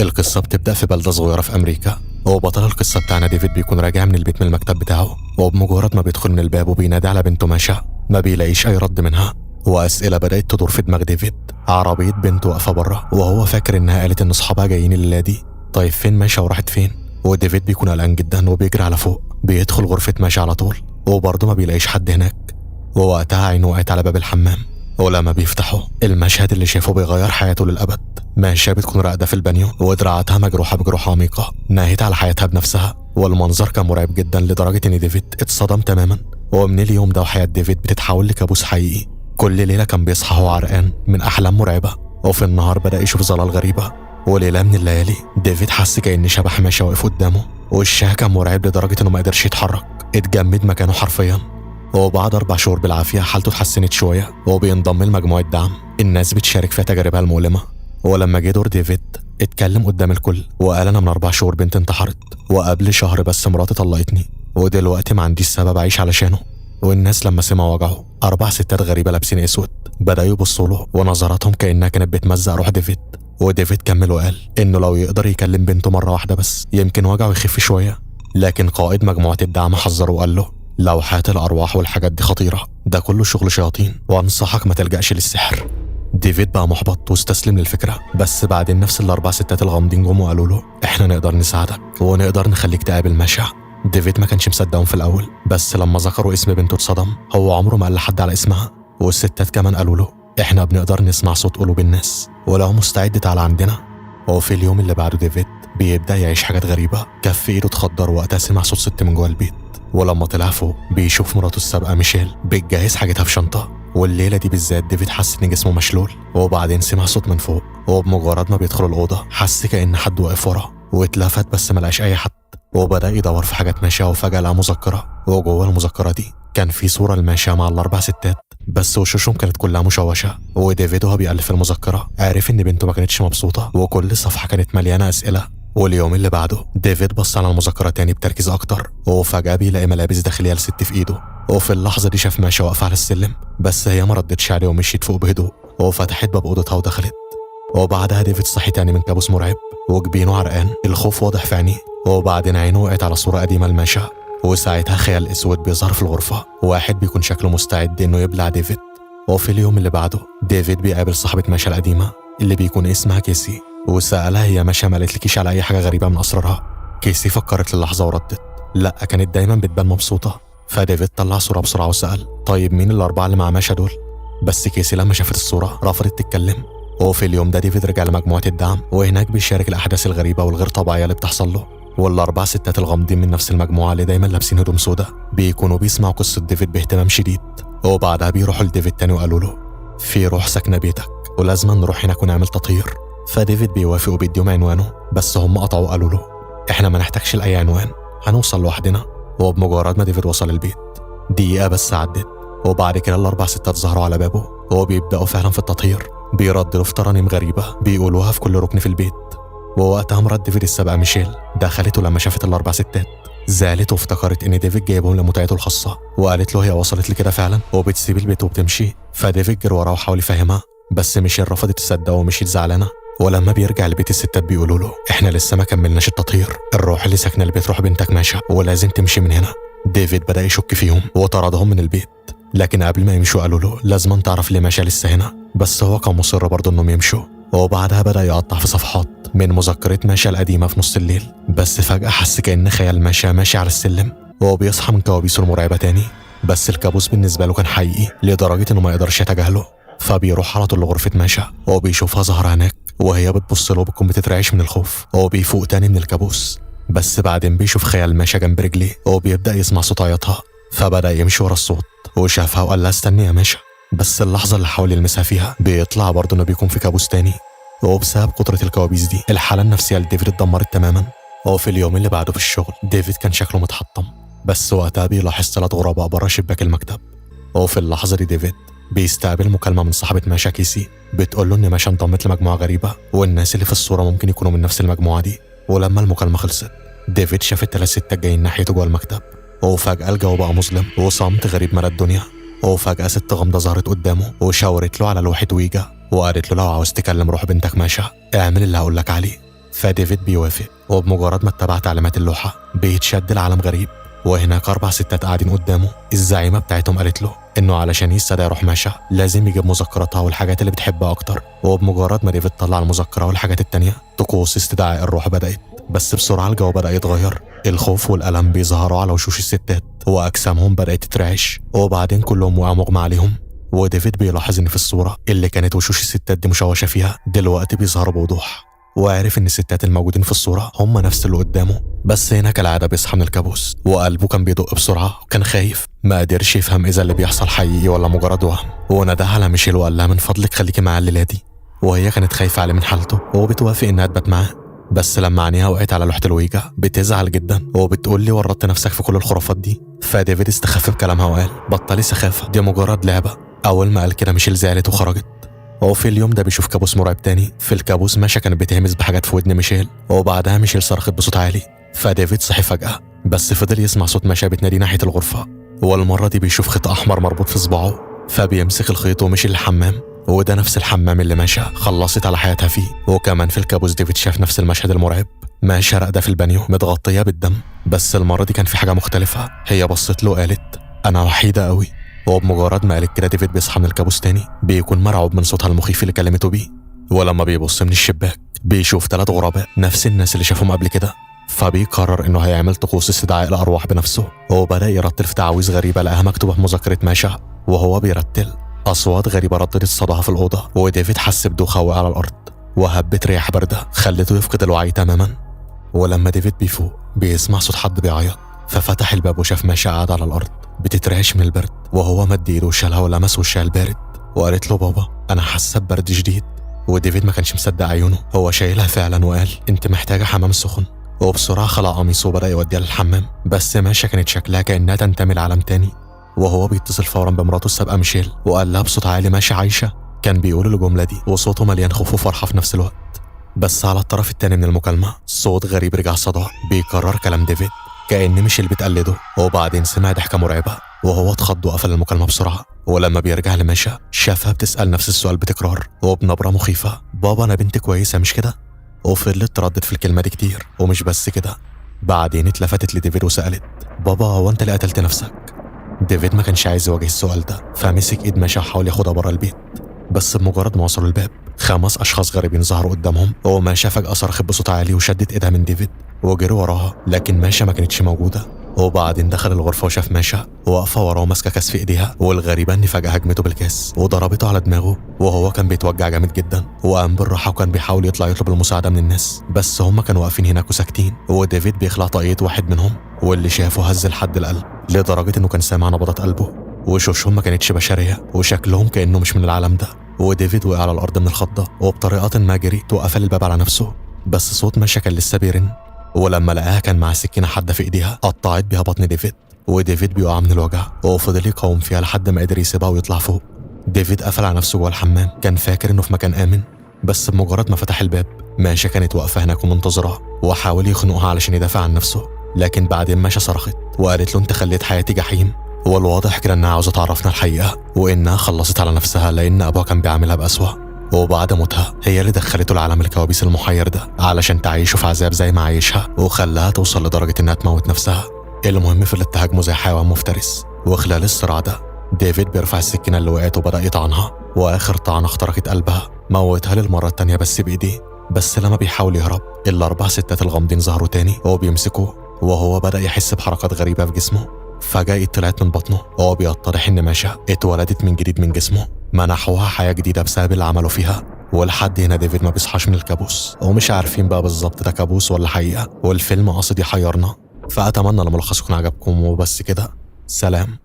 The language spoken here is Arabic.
القصة بتبدأ في بلدة صغيرة في أمريكا، وبطل القصة بتاعنا ديفيد بيكون راجع من البيت من المكتب بتاعه، وبمجرد ما بيدخل من الباب وبينادي على بنته ماشا ما بيلاقيش أي رد منها، وأسئلة بدأت تدور في دماغ ديفيد. عربية بنته واقفة بره وهو فاكر إنها قالت إن أصحابها جايين الليلة دي. طيب فين ماشا وراحت فين؟ وديفيد بيكون قلقان جدا وبيجري على فوق، بيدخل غرفة ماشا على طول وبرضه ما بيلاقيش حد هناك. ووقتها عينه وقعت على باب الحمام، ولما بيفتحه المشهد اللي شافه بيغير حياته للأبد. ماشا بتكون راقدة في البانيو ودراعاتها مجروحة بجروح عميقة ناهت على حياتها بنفسها، والمنظر كان مرعب جدا لدرجة إن ديفيد اتصدم تماما. ومن اليوم ده وحياة ديفيد بتتحول لكابوس حقيقي. كل ليلة كان بيصحى هو عرقان من أحلام مرعبة، وفي النهار بدأ يشوف ظلال غريبة. وليلة من الليالي ديفيد حس كأن شبح ماشا واقف قدامه، وشها كان مرعب لدرجة إنه ما قدرش يتحرك، اتجمد مكانه حرفيا. وبعد 4 شهور بالعافية حالته اتحسنت شوية وبينضم لمجموعة دعم الناس بتشارك فيها تجاربها المؤلمة. ولما جه دور ديفيد اتكلم قدام الكل وقال أنا من 4 شهور بنت انتحرت، وقبل شهر بس مراتي طلقتني، ودلوقتي ما عنديش سبب أعيش علشانه. والناس لما سمعوا وجعه 4 ستات غريبة لابسين اسود بدأوا يبصوا له ونظراتهم كأنها كانت بتمزق روح ديفيد. وديفيد كمل وقال إنه لو يقدر يكلم بنته مرة واحدة بس يمكن وجعه يخف شوية. لكن قائد مجموعة الدعم حذره وقال له لوحات الأرواح والحاجات دي خطيرة، ده كله شغل شياطين، وأنصحك ما تلجأش للسحر. ديفيد بقى محبط واستسلم للفكرة. بس بعدين نفس ال4 ستات الغامضين جم وقالوا له احنا نقدر نساعدك ونقدر نخليك تقابل ماشا. ديفيد ما كانش مصدقهم في الأول، بس لما ذكروا اسم بنته اتصدم. هو عمره ما قال لحد على اسمها. والستات كمان قالوا له احنا بنقدر نسمع صوت قلوب الناس، ولو مستعد تعال عندنا. وفي اليوم اللي بعده ديفيد بيبدأ يعيش حاجات غريبة. كف ايده اتخدر وقتها سمع صوت ست من جوه البيت، ولما طلع فوق بيشوف مراته السابقة ميشيل بتجهز حاجتها في شنطة. والليلة دي بالذات ديفيد حس ان جسمه مشلول. وبعدين سمع صوت من فوق، وبمجرد ما بيدخل الأوضة حس كأن حد واقف وراه، واتلفت بس ملقاش أي حد. وبدأ يدور في حاجات ماشا وفجأة لقى مذكرة، وجوه المذكرة دي كان في صورة لماشا مع ال4 ستات، بس وشوشهم كانت كلها مشوشة. وديفيد وهو بيألف المذكرة عرف ان بنته ما كانتش مبسوطة، وكل صفحة كانت مليانة أسئلة. واليوم اللي بعده ديفيد بص على المذكرة تاني بتركيز أكتر، وفجأة بيلاقي ملابس داخلية لست في إيده. وفي اللحظة دي شاف ماشا واقفة على السلم، بس هي ما ردتش عليه ومشيت فوق بهدوء، وفتحت باب أوضتها ودخلت. وبعدها ديفيد صحي تاني من كابوس مرعب وجبينه عرقان، الخوف واضح في عينيه. وبعدين عينه وقعت على صورة قديمة لماشا، وساعتها خيال اسود بيظهر في الغرفة، واحد بيكون شكله مستعد انه يبلع ديفيد. وفي اليوم اللي بعده ديفيد بيقابل صاحبة ماشا القديمة اللي بيكون اسمها كيسي، وسألها هي ماشا ما قالتلكيش على اي حاجة غريبة من اسرارها؟ كيسي فكرت للحظة وردت لا، كانت دايما بتبان مبسوطة. فديفيد طلع صورة بسرعة وسأل طيب مين ال4 اللي مع ماشا دول؟ بس كيسي لما شافت الصورة رفضت تتكلم. وفي اليوم ده ديفيد رجع لمجموعة الدعم، وهناك بيشارك الأحداث الغريبة والغير طبيعية اللي بتحصل له. وال4 ستات الغامضين من نفس المجموعة اللي دايما لابسين هدوم سودا بيكونوا بيسمعوا قصة ديفيد باهتمام شديد. وبعدها بيروحوا لديفيد تاني وقالوا له في روح ساكنة بيتك ولازم نروح هناك ونعمل تطهير. فديفيد بيوافق وبيديهم عنوانه، بس هم قطعوا وقالوا له احنا ما نحتاجش لأي عنوان، هنوصل لوحدنا. وبمجرد ما ديفيد وصل البيت دقيقة بس عدت، وبعد كده ال4 ستات ظهروا على بابه وبيبدأوا فعلا في التطهير. بيردلوا في ترانيم غريبة بيقولوها في كل ركن في البيت. ووقتها مرات ديفيد السابقة ميشيل دخلته لما شافت ال4 ستات، زعلت وافتكرت ان ديفيد جايبهم لمتعته الخاصة، وقالت له هي وصلت لكده فعلا وبتسيب البيت وبتمشي. فديفيد جرى وراها وحاول يفهمها، بس ميشيل رفضت تصدق ومشيت زعلانة. ولما بيرجع البيت الستات بيقولوا له احنا لسه ما كملناش التطهير، الروح اللي ساكنة البيت روح بنتك ماشا ولازم تمشي من هنا. ديفيد بدأ يشك فيهم وطردهم من البيت، لكن قبل ما يمشوا قالوا له لازم تعرف ليه ماشا لسه هنا، بس هو كان مصر برضه انهم يمشوا. وبعدها بدأ يقطع في صفحات من مذكرة ماشا القديمة في نص الليل، بس فجأة حس كأن خيال ماشا ماشي على السلم، وهو بيصحى من كوابيسه المرعبة تاني. بس الكابوس بالنسبة له كان حقيقي لدرجة انه ما يقدرش يتجاهله. فبيروح على طول لغرفة ماشا وبيشوفها ظاهرة هناك وهي بتبص له بتكون بتترعش من الخوف، وهو بيفوق تاني من الكابوس. بس بعدين بيشوف خيال ماشا جنب رجليه وبيبدأ يسمع صوت عياطها، فبدأ يمشي ورا الصوت وشافها وقال لها استني يا ماشا. بس اللحظة اللي حاول يلمسها فيها بيطلع برضه انه بيكون في كابوس تاني. وبسبب قدرة الكوابيس دي الحالة النفسية لديفيد اتدمرت تماما. وفي اليوم اللي بعده في الشغل ديفيد كان شكله متحطم، بس وقتها بيلاحظ 3 غرباء برا شباك المكتب. وفي اللحظة دي ديفيد بيستقبل مكالمة من صاحبة ماشا كيسي بتقول له ان ماشا انضمت لمجموعة غريبة والناس اللي في الصورة ممكن يكونوا من نفس المجموعة دي. ولما المكالمة خلصت ديفيد شاف ال3 ستات جايين ناحيته جوه المكتب، وفجأة الجو بقى مظلم وصمت غريب ملا الدنيا. وفجأة ست غامضة ظهرت قدامه وشاورت له على لوحة ويجا وقالت له لو عاوز تكلم روح بنتك ماشا اعمل اللي هقولك عليه. فديفيد بيوافق، وبمجرد ما اتبع تعليمات اللوحة بيتشد لعالم غريب. وهناك 4 ستات قاعدين قدامه. الزعيمة بتاعتهم قالت له إنه علشان يستدعي روح ماشا لازم يجيب مذكراتها والحاجات اللي بتحبها أكتر. وبمجرد ما ديفيد طلع المذكرة والحاجات التانية طقوس استدعاء الروح بدأت. بس بسرعة الجو بدأ يتغير، الخوف والألم بيظهروا على وشوش الستات وأجسامهم بدأت تترعش، وبعدين كلهم وقعوا مغمى عليهم. وديفيد بيلاحظ إن في الصورة اللي كانت وشوش الستات دي مشوشة فيها دلوقتي بيظهروا بوضوح، وعرف إن الستات الموجودين في الصورة هم نفس اللي قدامه. بس هنا كالعادة بيصحى من الكابوس وقلبه كان بيدق بسرعة وكان خايف، ما قدرش يفهم إذا اللي بيحصل حقيقي ولا مجرد وهم. ونادى على ميشيل وقال لها من فضلك خليكي معاه الليلة دي، وهي كانت خايفة عليه من حالته وبتوافق إنها تبات معاه. بس لما عينيها وقعت على لوحة الويجا بتزعل جدا وبتقول لي ورطت نفسك في كل الخرافات دي. فديفيد استخف بكلامها وقال بطلي سخافة، دي مجرد لعبة. أول ما قال كده ميشيل زعلت وخرجت. وفي اليوم ده بيشوف كابوس مرعب تاني. في الكابوس ماشا كانت بتهمس بحاجات في ودن ميشيل، وبعدها ميشيل صرخت بصوت عالي. فديفيد صحي فجأة بس فضل يسمع صوت ماشا بتنادي ناحية الغرفة، والمرة دي بيشوف خيط أحمر مربوط في صباعه. فبيمسك الخيط ومشي للحمام، وده نفس الحمام اللي ماشا خلصت على حياتها فيه. وكمان في الكابوس ديفيد شاف نفس المشهد المرعب، ماشا راقدة في البانيو متغطية بالدم. بس المرة دي كان في حاجة مختلفة، هي بصت له وقالت أنا وحيدة قوي. وبمجرد ما قالت كده ديفيد بيصحى من الكابوس تاني، بيكون مرعوب من صوتها المخيف اللي كلمته بيه. ولما بيبص من الشباك بيشوف 3 غرباء نفس الناس اللي شافهم قبل كده. فبيقرر انه هيعمل طقوس استدعاء الارواح بنفسه، وبدا يرتل في تعاويذ غريبه لقاها مكتوبه في مذكره ماشا. وهو بيرتل اصوات غريبه رددت صداها في الاوضه، وديفيد حس بدوخه وقع على الارض، وهبت رياح بارده خلته يفقد الوعي تماما. ولما ديفيد بيفوق بيسمع صوت حد بيعيط، ففتح الباب وشاف ماشا قاعده على الارض بتترعش من البرد، وهو مد ايده وشالها ولمس وشها البارد. وقالت له بابا انا حاسه ببرد شديد. وديفيد ما كانش مصدق عيونه، هو شايلها فعلا وقال انت محتاجه حمام سخن. وبسرعه خلع قميصه وبدا يوديها للحمام. بس ماشا كانت شكلها كانها تنتمي لعالم تاني، وهو بيتصل فورا بمراته السابقه ميشيل وقال لها بصوت عالي ماشا عايشه. كان بيقول الجمله دي وصوته مليان خوف وفرحه في نفس الوقت. بس على الطرف التاني من المكالمه صوت غريب رجع صدى بيكرر كلام ديفيد كأن ميشيل بتقلده. وبعدين سمع ضحكه مرعبه وهو اتخض وقفل المكالمه بسرعه. ولما بيرجع لماشا شافها بتسال نفس السؤال بتكرار وبنبره مخيفه، بابا انا بنت كويسه مش كده؟ وفضلت تردد في الكلمه دي كتير. ومش بس كده، بعدين اتلفتت لديفيد وسالت بابا هو انت اللي قتلت نفسك؟ ديفيد ما كانش عايز يواجه السؤال ده، فمسك ايد ماشا وحاول ياخدها بره البيت. بس بمجرد ما وصلوا الباب 5 أشخاص غريبين ظهروا قدامهم، وماشا فجأة صرخت بصوت عالي وشدت ايدها من ديفيد وجروا وراها، لكن ماشا ما كانتش موجودة. وبعدين دخل الغرفة وشاف ماشا واقفة وراه ماسكة كاس في ايديها، والغريبة ان فجأة هجمته بالكاس وضربته على دماغه، وهو كان بيتوجع جامد جدا وقام بالراحة وكان بيحاول يطلع يطلب المساعدة من الناس، بس هم كانوا واقفين هناك وساكتين. وديفيد بيخلع طاقية واحد منهم، واللي شافه هز لحد القلب لدرجة انه كان سامع نبضات قلبه، وشوشهم ما كانتش بشرية وشكلهم كأنه مش من العالم ده. وديفيد وقع على الأرض من الخضة وبطريقة ما جري وقفل الباب على نفسه، بس صوت ماشا كان لسه بيرن. ولما لقاها كان مع سكينة حادة في ايديها قطعت بيها بطن ديفيد، وديفيد بيقع من الوجع وفضل يقاوم فيها لحد ما قدر يسيبها ويطلع فوق. ديفيد قفل على نفسه جوه الحمام، كان فاكر انه في مكان آمن، بس بمجرد ما فتح الباب ماشا كانت واقفة هناك ومنتظرة، وحاول يخنقها علشان يدافع عن نفسه. لكن بعدين ماشا صرخت وقالت له انت خليت حياتي جحيم. والواضح كده انها عاوزة تعرفنا الحقيقة، وانها خلصت على نفسها لان ابوها كان بيعاملها بأسوأ، وبعد موتها هي اللي دخلته لعالم الكوابيس المحير ده علشان تعيشه في عذاب زي ما عايشها، وخلاها توصل لدرجة انها تموت نفسها. المهم فضلت تهاجمه زي حيوان مفترس. وخلال الصراع ده ديفيد بيرفع السكينة اللي وقعت وبدأ يطعنها، واخر طعنة اخترقت قلبها موتها للمرة التانية بس بايديه. بس لما بيحاول يهرب ال4 ستات الغامضين ظهروا تاني وبيمسكوه، وهو بدأ يحس بحركات غريبة في جسمه. فجأة طلعت من بطنه وهو بيتضح ان ماشا اتولدت من جديد من جسمه، منحوها حياة جديدة بسبب اللي عملوا فيها. ولحد هنا ديفيد ما بيصحاش من الكابوس، ومش عارفين بقى بالظبط ده كابوس ولا حقيقة، والفيلم قاصد يحيرنا. فأتمنى الملخص يكون عجبكم، وبس كده، سلام.